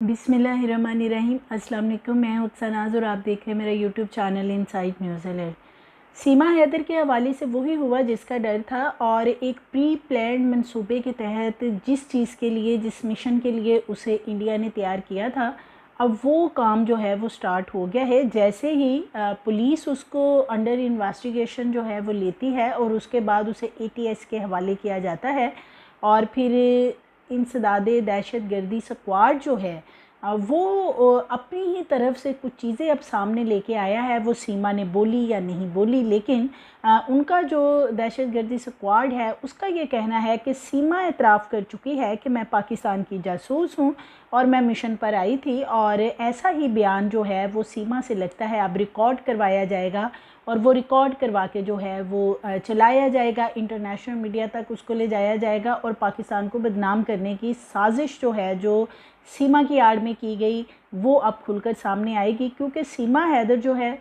बिस्मिल्लाहिर्रहमानिर्रहीम। अस्सलाम वालेकुम। मैं हूं सनाज और आप देख रहे हैं मेरा YouTube channel Inside News Alert. Seema Haider के हवाले से वही हुआ जिसका डर था और एक प्री प्लान मंसूबे के तहत जिस चीज़ के लिए, जिस मिशन के लिए उसे इंडिया ने तैयार किया था, अब वो काम जो है वो स्टार्ट हो गया है। जैसे ही पुलिस उसको अंडर इन्वेस्टिगेशन जो है वो लेती है और उसके बाद उसे ATS के हवाले किया जाता है और फिर इंसदादे दहशत गर्दी स्क्वाड जो है वो अपनी ही तरफ से कुछ चीज़ें अब सामने लेके आया है। वो सीमा ने बोली या नहीं बोली, लेकिन उनका जो दहशत गर्दी स्क्वाड है उसका ये कहना है कि सीमा एतराफ़ कर चुकी है कि मैं पाकिस्तान की जासूस हूँ और मैं मिशन पर आई थी। और ऐसा ही बयान जो है वो सीमा से लगता है अब रिकॉर्ड करवाया जाएगा और वो रिकॉर्ड करवा के जो है वो चलाया जाएगा, इंटरनेशनल मीडिया तक उसको ले जाया जाएगा और पाकिस्तान को बदनाम करने की साजिश जो है, जो सीमा की आड़ में की गई, वो अब खुलकर सामने आएगी। क्योंकि सीमा हैदर जो है,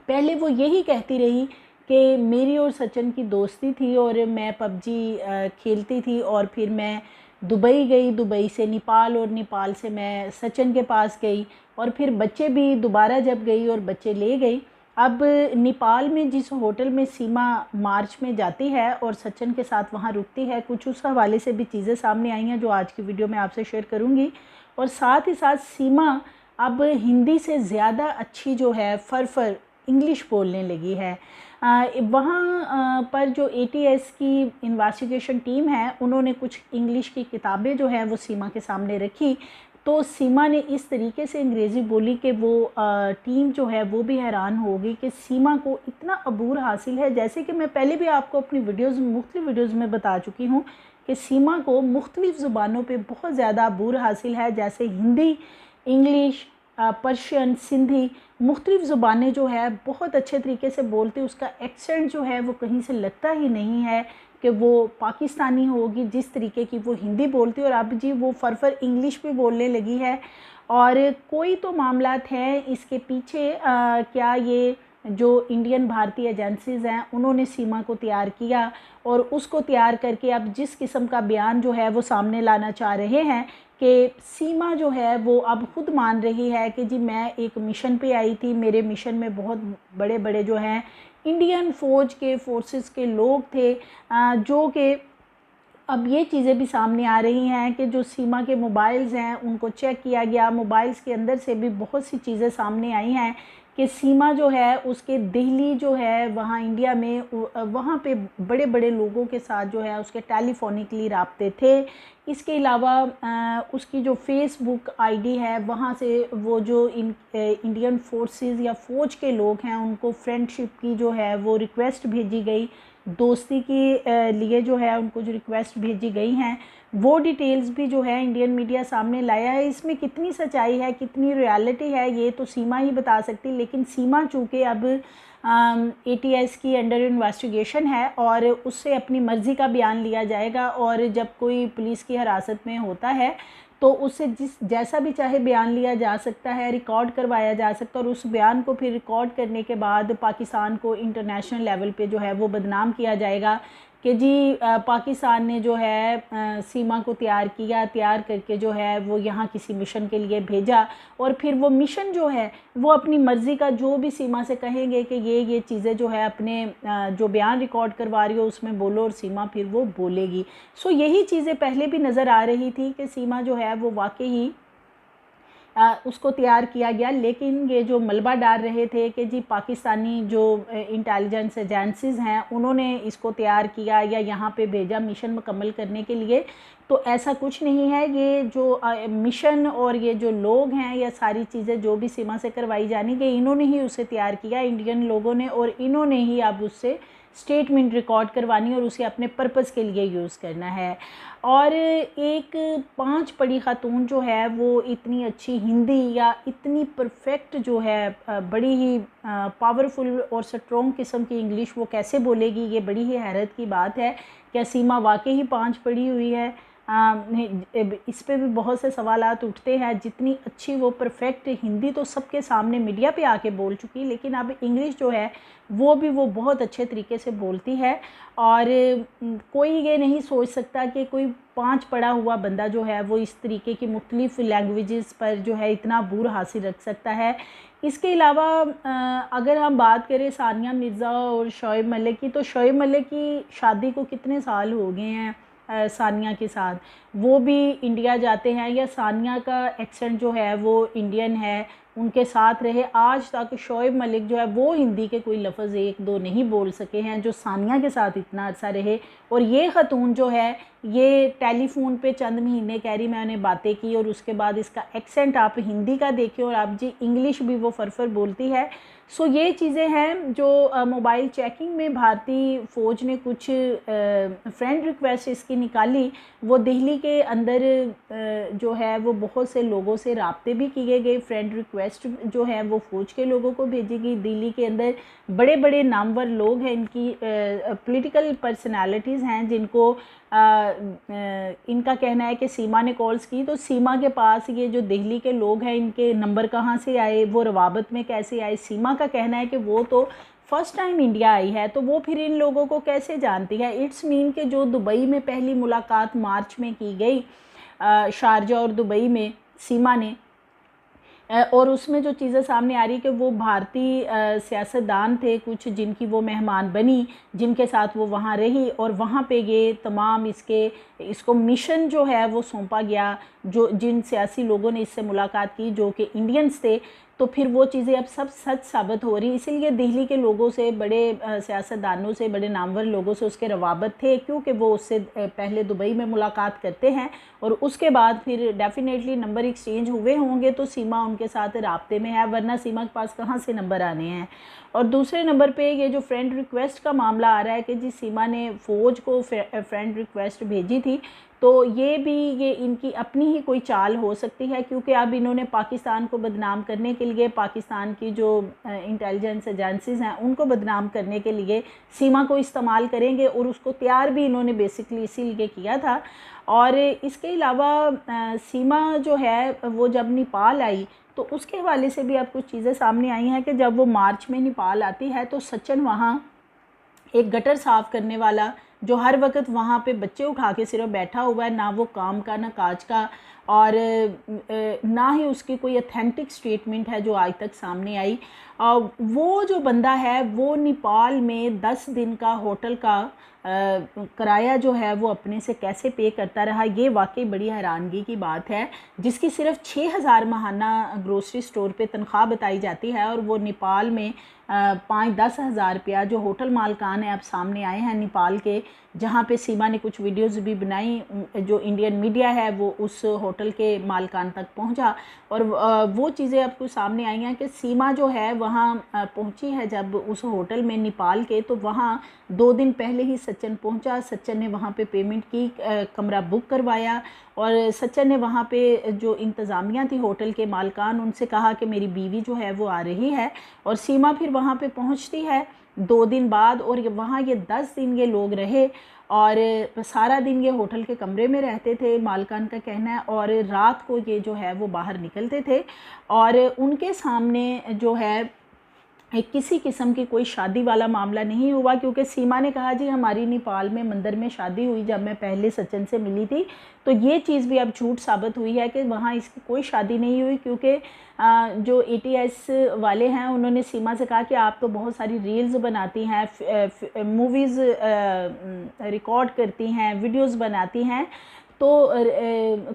पहले वो यही कहती रही कि मेरी और सचिन की दोस्ती थी और मैं PUBG खेलती थी और फिर मैं दुबई गई, दुबई से नेपाल और नेपाल से मैं सचिन के पास गई और फिर बच्चे भी दोबारा जब गई और बच्चे ले गई। अब नेपाल में जिस होटल में सीमा मार्च में जाती है और सचिन के साथ वहाँ रुकती है, कुछ उस हवाले से भी चीज़ें सामने आई हैं जो आज की वीडियो में आपसे शेयर करूँगी। और साथ ही साथ सीमा अब हिंदी से ज़्यादा अच्छी जो है फर इंग्लिश बोलने लगी है। वहाँ पर जो ATS की इन्वेस्टिगेशन टीम है उन्होंने कुछ इंग्लिश की किताबें जो है वो सीमा के सामने रखी, तो सीमा ने इस तरीके से अंग्रेज़ी बोली कि वो टीम जो है वो भी हैरान हो गई कि सीमा को इतना अबूर हासिल है। जैसे कि मैं पहले भी आपको अपनी मुख्तलिफ़ वीडियोज़ में बता चुकी हूँ कि सीमा को मुख्तलिफ़ ज़ुबानों पे बहुत ज़्यादा अबूर हासिल है, जैसे हिंदी, इंग्लिश, पर्शियन, सिंधी, मुख्तलिफ़ ज़ुबानें जो है बहुत अच्छे तरीके से बोलती। उसका एक्सेंट जो है वो कहीं से लगता ही नहीं है कि वो पाकिस्तानी होगी, जिस तरीके की वो हिंदी बोलती है। और अब जी वो फर इंग्लिश भी बोलने लगी है। और कोई तो मामलात हैं इसके पीछे। क्या ये जो इंडियन भारतीय एजेंसीज़ हैं उन्होंने सीमा को तैयार किया और उसको तैयार करके अब जिस किस्म का बयान जो है वो सामने लाना चाह रहे हैं कि सीमा जो है वो अब खुद मान रही है कि जी मैं एक मिशन पे आई थी, मेरे मिशन में बहुत बड़े बड़े जो हैं इंडियन फ़ौज के फोर्सेस के लोग थे, जो कि अब ये चीज़ें भी सामने आ रही हैं कि जो सीमा के मोबाइल्स हैं उनको चेक किया गया। मोबाइल्स के अंदर से भी बहुत सी चीज़ें सामने आई हैं कि सीमा जो है उसके दिल्ली जो है वहाँ इंडिया में वहाँ पे बड़े बड़े लोगों के साथ जो है उसके टेलीफोनिकली राब्ते थे। इसके अलावा उसकी जो फेसबुक आईडी है वहाँ से वो जो इंडियन फोर्सेस या फ़ौज के लोग हैं उनको फ्रेंडशिप की जो है वो रिक्वेस्ट भेजी गई, दोस्ती के लिए जो है उनको जो रिक्वेस्ट भेजी गई हैं, वो डिटेल्स भी जो है इंडियन मीडिया सामने लाया है। इसमें कितनी सच्चाई है, कितनी रियलिटी है, ये तो सीमा ही बता सकती। लेकिन सीमा चूँकि अब ATS की अंडर इन्वेस्टिगेशन है और उससे अपनी मर्ज़ी का बयान लिया जाएगा और जब कोई पुलिस की हिरासत में होता है तो उससे जैसा भी चाहे बयान लिया जा सकता है, रिकॉर्ड करवाया जा सकता है और उस बयान को फिर रिकॉर्ड करने के बाद पाकिस्तान को इंटरनेशनल लेवल पे जो है वो बदनाम किया जाएगा कि जी पाकिस्तान ने जो है सीमा को तैयार करके जो है वो यहाँ किसी मिशन के लिए भेजा और फिर वो मिशन जो है वो अपनी मर्ज़ी का जो भी सीमा से कहेंगे कि ये चीज़ें जो है अपने जो बयान रिकॉर्ड करवा रही हो उसमें बोलो और सीमा फिर वो बोलेगी। सो यही चीज़ें पहले भी नज़र आ रही थी कि सीमा जो है वो वाकई उसको तैयार किया गया। लेकिन ये जो मलबा डाल रहे थे कि जी पाकिस्तानी जो इंटेलिजेंस एजेंसीज़ हैं उन्होंने इसको तैयार किया या यहाँ पे भेजा मिशन मुकम्मल करने के लिए, तो ऐसा कुछ नहीं है। ये जो मिशन और ये जो लोग हैं या सारी चीज़ें जो भी सीमा से करवाई जानी गई, इन्होंने ही उसे तैयार किया, इंडियन लोगों ने, और इन्होंने ही अब उससे स्टेटमेंट रिकॉर्ड करवानी और उसे अपने पर्पज़ के लिए यूज़ करना है। और एक 5 पढ़ी ख़ातून जो है वो इतनी अच्छी हिंदी या इतनी परफेक्ट जो है बड़ी ही पावरफुल और स्ट्रॉन्ग किस्म की इंग्लिश वो कैसे बोलेगी, ये बड़ी ही हैरत की बात है। क्या सीमा वाकई ही 5 पढ़ी हुई है? इस पे भी बहुत से सवालात उठते हैं। जितनी अच्छी वो परफेक्ट हिंदी तो सबके सामने मीडिया पे आके बोल चुकी, लेकिन अब इंग्लिश जो है वो भी वो बहुत अच्छे तरीके से बोलती है। और कोई ये नहीं सोच सकता कि कोई 5 पढ़ा हुआ बंदा जो है वो इस तरीके की मुख्तलिफ़ लैंग्वेजेस पर जो है इतना अबूर हासिल रख सकता है। इसके अलावा अगर हम बात करें सानिया मिर्ज़ा और शोएब मलिक की, तो शोएब मलिक की शादी को कितने साल हो गए हैं सानिया के साथ, वो भी इंडिया जाते हैं, या सानिया का एक्सेंट जो है वो इंडियन है, उनके साथ रहे। आज तक शोएब मलिक जो है वो हिंदी के कोई लफ्ज़ 1-2 नहीं बोल सके हैं, जो सानिया के साथ इतना अर्सा रहे। और ये ख़तून जो है ये टेलीफोन पे चंद महीने कह रही मैंने बातें की, और उसके बाद इसका एक्सेंट आप हिंदी का देखिए और आप जी इंग्लिश भी वो फरफर बोलती है। सो ये चीज़ें हैं जो मोबाइल चेकिंग में भारतीय फ़ौज ने कुछ फ्रेंड रिक्वेस्ट इसकी निकाली। वो दिल्ली के अंदर जो है वो बहुत से लोगों से राब्ते भी किए गए। फ्रेंड रिक्वेस्ट जो है वो फ़ौज के लोगों को भेजी गई। दिल्ली के अंदर बड़े बड़े नामवर लोग हैं, इनकी पॉलिटिकल पर्सनालिटीज़ हैं, जिनको इनका कहना है कि सीमा ने कॉल्स की, तो सीमा के पास ये जो दिल्ली के लोग हैं इनके नंबर कहाँ से आए, वो रवाबत में कैसे आए। सीमा का कहना है कि वो तो फ़र्स्ट टाइम इंडिया आई है, तो वो फिर इन लोगों को कैसे जानती है। इट्स मीन कि जो दुबई में पहली मुलाकात मार्च में की गई शारजा और दुबई में सीमा ने, और उसमें जो चीज़ें सामने आ रही कि वो भारतीय सियासतदान थे कुछ, जिनकी वो मेहमान बनी, जिनके साथ वो वहाँ रही, और वहाँ पे ये तमाम इसको मिशन जो है वो सौंपा गया, जो जिन सियासी लोगों ने इससे मुलाकात की जो कि इंडियंस थे। तो फिर वो चीज़ें अब सब सच साबित हो रही। इसीलिए दिल्ली के लोगों से, बड़े सियासतदानों से, बड़े नामवर लोगों से उसके रवाबत थे, क्योंकि वो उससे पहले दुबई में मुलाकात करते हैं, और उसके बाद फिर डेफिनेटली नंबर एक्सचेंज हुए होंगे, तो सीमा उनके साथ राब्ते में है, वरना सीमा के पास कहाँ से नंबर आने हैं। और दूसरे नंबर पे ये जो फ्रेंड रिक्वेस्ट का मामला आ रहा है कि जी सीमा ने फ़ौज को फ्रेंड रिक्वेस्ट भेजी थी, तो ये इनकी अपनी ही कोई चाल हो सकती है, क्योंकि अब इन्होंने पाकिस्तान को बदनाम करने के लिए, पाकिस्तान की जो इंटेलिजेंस एजेंसीज़ हैं उनको बदनाम करने के लिए सीमा को इस्तेमाल करेंगे, और उसको तैयार भी इन्होंने बेसिकली इसीलिए किया था। और इसके अलावा सीमा जो है वो जब नेपाल आई, तो उसके हवाले से भी अब कुछ चीज़ें सामने आई हैं कि जब वो मार्च में नेपाल आती है, तो सचिन वहाँ एक गटर साफ़ करने वाला जो हर वक्त वहाँ पे बच्चे उठा के सिर्फ बैठा हुआ है, ना वो काम का ना काज का, और ना ही उसकी कोई अथेंटिक स्टेटमेंट है जो आज तक सामने आई। वो जो बंदा है वो नेपाल में 10 दिन का होटल का किराया जो है वो अपने से कैसे पे करता रहा, ये वाकई बड़ी हैरानगी की बात है। जिसकी सिर्फ 6,000 माहाना ग्रोसरी स्टोर पे तनख्वाह बताई जाती है, और वो नेपाल में 5-10 हज़ार रुपया जो होटल मालकान है अब सामने आए हैं नेपाल के, जहाँ पे सीमा ने कुछ वीडियोज़ भी बनाई। जो इंडियन मीडिया है वो उस होटल के मालकान तक पहुँचा, और वो चीज़ें अब कुछ सामने आई हैं कि सीमा जो है वहाँ पहुँची है जब उस होटल में नेपाल के, तो वहाँ 2 दिन पहले ही सचिन पहुँचा। सचिन ने वहाँ पे पेमेंट की, कमरा बुक करवाया, और सचिन ने वहाँ पे जो इंतज़ामिया थी होटल के मालकान, उनसे कहा कि मेरी बीवी जो है वो आ रही है, और सीमा फिर वहाँ पे पहुँचती है 2 दिन बाद, और वहाँ ये 10 दिन ये लोग रहे, और सारा दिन ये होटल के कमरे में रहते थे, मालकान का कहना है, और रात को ये जो है वो बाहर निकलते थे, और उनके सामने जो है किसी किस्म की कोई शादी वाला मामला नहीं हुआ, क्योंकि सीमा ने कहा जी हमारी नेपाल में मंदिर में शादी हुई जब मैं पहले सचिन से मिली थी। तो ये चीज़ भी अब झूठ साबित हुई है कि वहाँ इसकी कोई शादी नहीं हुई, क्योंकि जो ATS वाले हैं उन्होंने सीमा से कहा कि आप तो बहुत सारी रील्स बनाती हैं, मूवीज़ रिकॉर्ड करती हैं, वीडियोज़ बनाती हैं, तो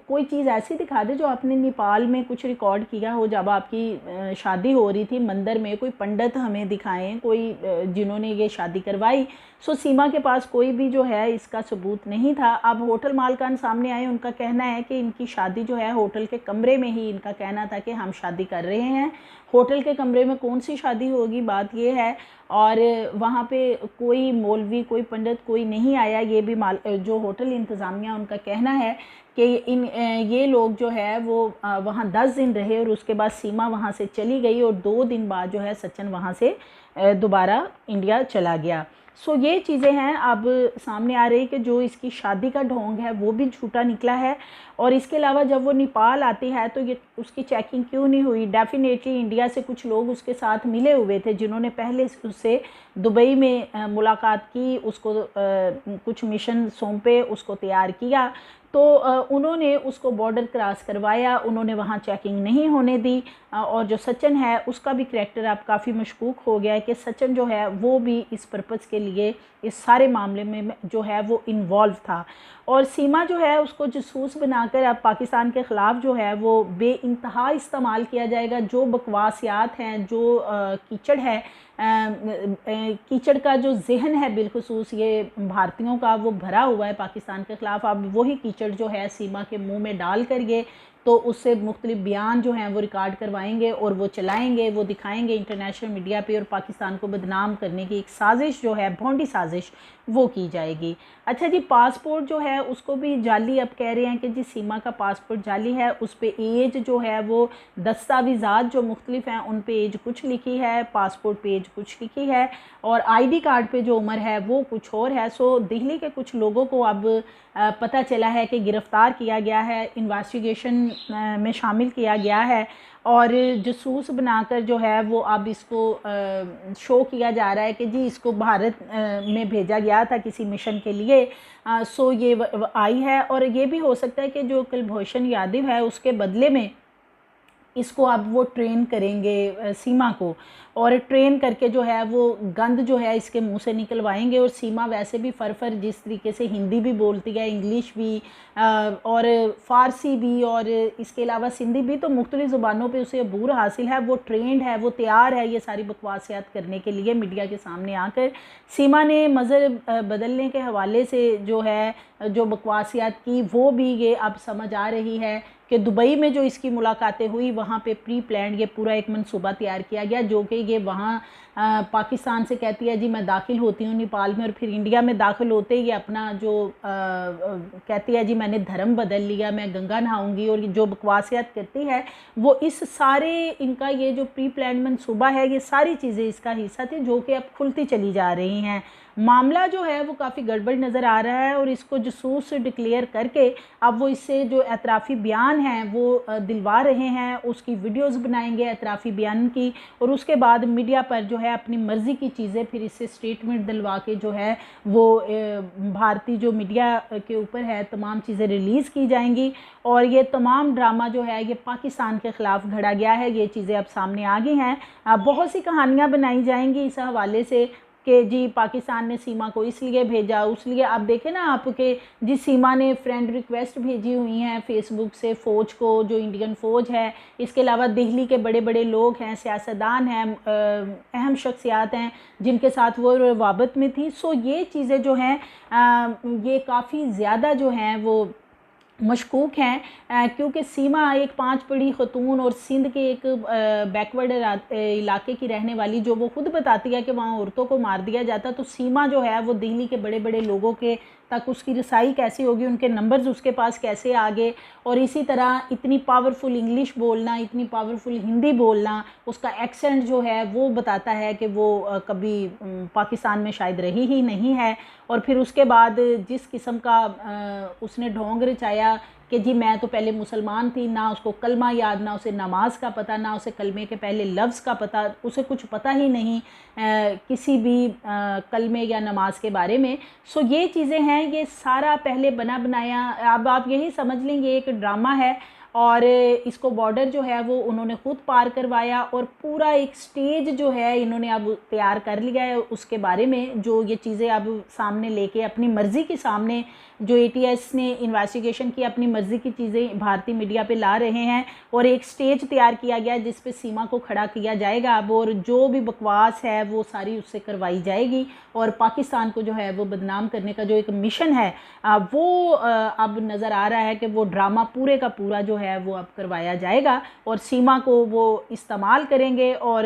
कोई चीज़ ऐसी दिखा दे जो आपने नेपाल में कुछ रिकॉर्ड किया हो जब आपकी शादी हो रही थी मंदिर में। कोई पंडित हमें दिखाएं, कोई जिन्होंने ये शादी करवाई। सो सीमा के पास कोई भी जो है इसका सबूत नहीं था। अब होटल मालकान सामने आए, उनका कहना है कि इनकी शादी जो है होटल के कमरे में ही, इनका कहना था कि हम शादी कर रहे हैं। होटल के कमरे में कौन सी शादी होगी, बात ये है। और वहाँ पे कोई मौलवी, कोई पंडित, कोई नहीं आया। ये भी जो होटल इंतज़ामिया उनका कहना है कि ये लोग जो है वो वहाँ 10 दिन रहे, और उसके बाद सीमा वहाँ से चली गई, और 2 दिन बाद जो है सचिन वहाँ से दोबारा इंडिया चला गया। सो ये चीज़ें हैं अब सामने आ रही कि जो इसकी शादी का ढोंग है वो भी झूठा निकला है। और इसके अलावा जब वो नेपाल आती है तो ये उसकी चेकिंग क्यों नहीं हुई? डेफिनेटली इंडिया से कुछ लोग उसके साथ मिले हुए थे जिन्होंने पहले उससे दुबई में मुलाकात की, उसको कुछ मिशन सौंपे, उसको तैयार किया। तो उन्होंने उसको बॉर्डर क्रॉस करवाया, उन्होंने वहाँ चेकिंग नहीं होने दी। और जो सचिन है उसका भी करैक्टर अब काफ़ी मशकूक हो गया है कि सचिन जो है वो भी इस पर्पज़ के लिए इस सारे मामले में जो है वो इन्वॉल्व था। और सीमा जो है उसको जासूस बनाकर अब पाकिस्तान के ख़िलाफ़ जो है वो बेइंतहा इस्तेमाल किया जाएगा। जो बकवासियात हैं, जो कीचड़ है, कीचड़ का जो जहन है बिलखुसूस ये भारतीयों का, वो भरा हुआ है पाकिस्तान के ख़िलाफ़। अब वही कीचड़ जो है सीमा के मुंह में डाल कर ये तो उससे मुख्तलिफ बयान जो हैं वो रिकॉर्ड करवाएंगे और वो चलाएंगे, वो दिखाएंगे इंटरनेशनल मीडिया पे, और पाकिस्तान को बदनाम करने की एक साजिश जो है, भोंडी साजिश, वो की जाएगी। अच्छा जी, पासपोर्ट जो है उसको भी जाली अब कह रहे हैं कि जी सीमा का पासपोर्ट जाली है, उस पर एज जो है वो दस्तावेज़ात जो मुख्तलिफ हैं उन पे एज कुछ लिखी है, पासपोर्ट पे एज कुछ लिखी है, और आईडी कार्ड पे जो उम्र है वो कुछ और है। सो दिल्ली के कुछ लोगों को अब पता चला है कि गिरफ़्तार किया गया है, इन्वेस्टिगेशन में शामिल किया गया है, और जासूस बनाकर जो है वो अब इसको शो किया जा रहा है कि जी इसको भारत में भेजा गया था किसी मिशन के लिए। सो ये आई है, और ये भी हो सकता है कि जो कुलभूषण यादव है उसके बदले में इसको अब वो ट्रेन करेंगे सीमा को, और ट्रेन करके जो है वो गंद जो है इसके मुंह से निकलवाएंगे। और सीमा वैसे भी फर जिस तरीके से हिंदी भी बोलती है, इंग्लिश भी और फ़ारसी भी, और इसके अलावा सिंधी भी, तो मुख्तलिफ़ ज़ुबानों पे उसे अबूर हासिल है, वो ट्रेंड है, वो तैयार है ये सारी बकवासियात करने के लिए मीडिया के सामने आकर। सीमा ने मज़हब बदलने के हवाले से जो है जो बकवासियात की वो भी ये अब समझ आ रही है कि दुबई में जो इसकी मुलाकातें हुई वहाँ पे प्री प्लान ये पूरा एक मंसूबा तैयार किया गया, जो कि ये वहाँ पाकिस्तान से कहती है जी मैं दाखिल होती हूँ नेपाल में, और फिर इंडिया में दाखिल होते ही अपना जो कहती है जी मैंने धर्म बदल लिया, मैं गंगा नहाऊंगी, और जो बकवासियत करती है वो इस सारे इनका ये जो प्री प्लान मंसूबा है ये सारी चीज़ें इसका हिस्सा थी, जो कि अब खुलती चली जा रही हैं। मामला जो है वो काफ़ी गड़बड़ नज़र आ रहा है, और इसको जासूस डिक्लेयर करके अब वो इससे जो एतराफ़ी बयान हैं वो दिलवा रहे हैं, उसकी वीडियोस बनाएंगे एतराफ़ी बयान की, और उसके बाद मीडिया पर जो है अपनी मर्ज़ी की चीज़ें फिर इससे स्टेटमेंट दिलवा के जो है वो भारतीय जो मीडिया के ऊपर है तमाम चीज़ें रिलीज़ की जाएंगी। और ये तमाम ड्रामा जो है ये पाकिस्तान के ख़िलाफ़ घड़ा गया है, ये चीज़ें अब सामने आ गई हैं। बहुत सी कहानियाँ बनाई जाएंगी इस हवाले से कि जी पाकिस्तान ने सीमा को इसलिए भेजा, उसलिए आप देखें ना आपके जी सीमा ने फ्रेंड रिक्वेस्ट भेजी हुई हैं फेसबुक से फ़ौज को, जो इंडियन फ़ौज है, इसके अलावा दिल्ली के बड़े बड़े लोग हैं, सियासतदान हैं, अहम शख्सियात हैं जिनके साथ वो रवाबत में थी। सो ये चीज़ें जो हैं ये काफ़ी ज़्यादा जो हैं वो मशकूक हैं, क्योंकि सीमा एक 5 पढ़ी खतून और सिंध के एक बैकवर्ड इलाके की रहने वाली, जो वो खुद बताती है कि वहाँ औरतों को मार दिया जाता, तो सीमा जो है वो दिल्ली के बड़े बड़े लोगों के तक उसकी रसाई कैसी होगी, उनके नंबर्स उसके पास कैसे आ गए। और इसी तरह इतनी पावरफुल इंग्लिश बोलना, इतनी पावरफुल हिंदी बोलना, उसका एक्सेंट जो है वो बताता है कि वो कभी पाकिस्तान में शायद रही ही नहीं है। और फिर उसके बाद जिस किस्म का उसने ढोंग रचाया कि जी मैं तो पहले मुसलमान थी, ना उसको कलमा याद, ना उसे नमाज का पता, ना उसे कलमे के पहले लफ्ज़ का पता, उसे कुछ पता ही नहीं किसी भी कलमे या नमाज के बारे में। सो ये चीज़ें हैं, ये सारा पहले बना बनाया, अब आप यही समझ लेंगे एक ड्रामा है, और इसको बॉर्डर जो है वो उन्होंने खुद पार करवाया, और पूरा एक स्टेज जो है इन्होंने अब तैयार कर लिया है उसके बारे में, जो ये चीज़ें अब सामने लेके अपनी मर्ज़ी के सामने जो ATS ने इन्वेस्टिगेशन की अपनी मर्ज़ी की चीज़ें भारतीय मीडिया पे ला रहे हैं, और एक स्टेज तैयार किया गया जिस पे सीमा को खड़ा किया जाएगा अब, और जो भी बकवास है वो सारी उससे करवाई जाएगी, और पाकिस्तान को जो है वो बदनाम करने का जो एक मिशन है वो अब नज़र आ रहा है कि वो ड्रामा पूरे का पूरा जो है वो अब करवाया जाएगा, और सीमा को वो इस्तेमाल करेंगे। और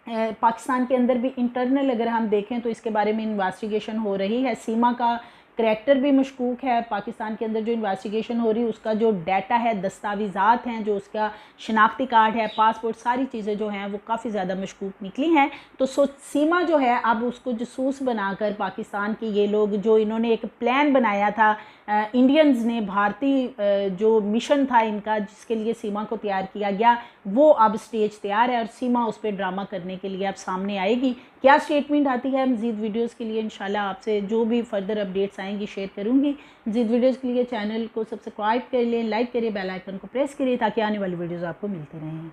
पाकिस्तान के अंदर भी इंटरनल अगर हम देखें तो इसके बारे में इन्वेस्टिगेशन हो रही है, सीमा का करैक्टर भी मशकूक है। पाकिस्तान के अंदर जो इन्वेस्टिगेशन हो रही है उसका जो डाटा है, दस्तावेज़ात हैं, जो उसका शनाख्ती कार्ड है, पासपोर्ट, सारी चीज़ें जो हैं वो काफ़ी ज़्यादा मशकूक निकली हैं। तो सीमा जो है अब उसको जासूस बनाकर पाकिस्तान के ये लोग, जो इन्होंने एक प्लान बनाया था इंडियंस ने, भारतीय जो मिशन था इनका जिसके लिए सीमा को तैयार किया गया, वो अब स्टेज तैयार है और सीमा उस पर ड्रामा करने के लिए अब सामने आएगी। क्या स्टेटमेंट आती है, मज़ीद वीडियोस के लिए इंशाल्लाह आपसे जो भी फर्दर अपडेट्स आएंगी शेयर करूँगी। मज़ीद वीडियोस के लिए चैनल को सब्सक्राइब कर लें, लाइक करिए, बेल आइकन को प्रेस करिए ताकि आने वाली वीडियोज़ आपको मिलती रहें।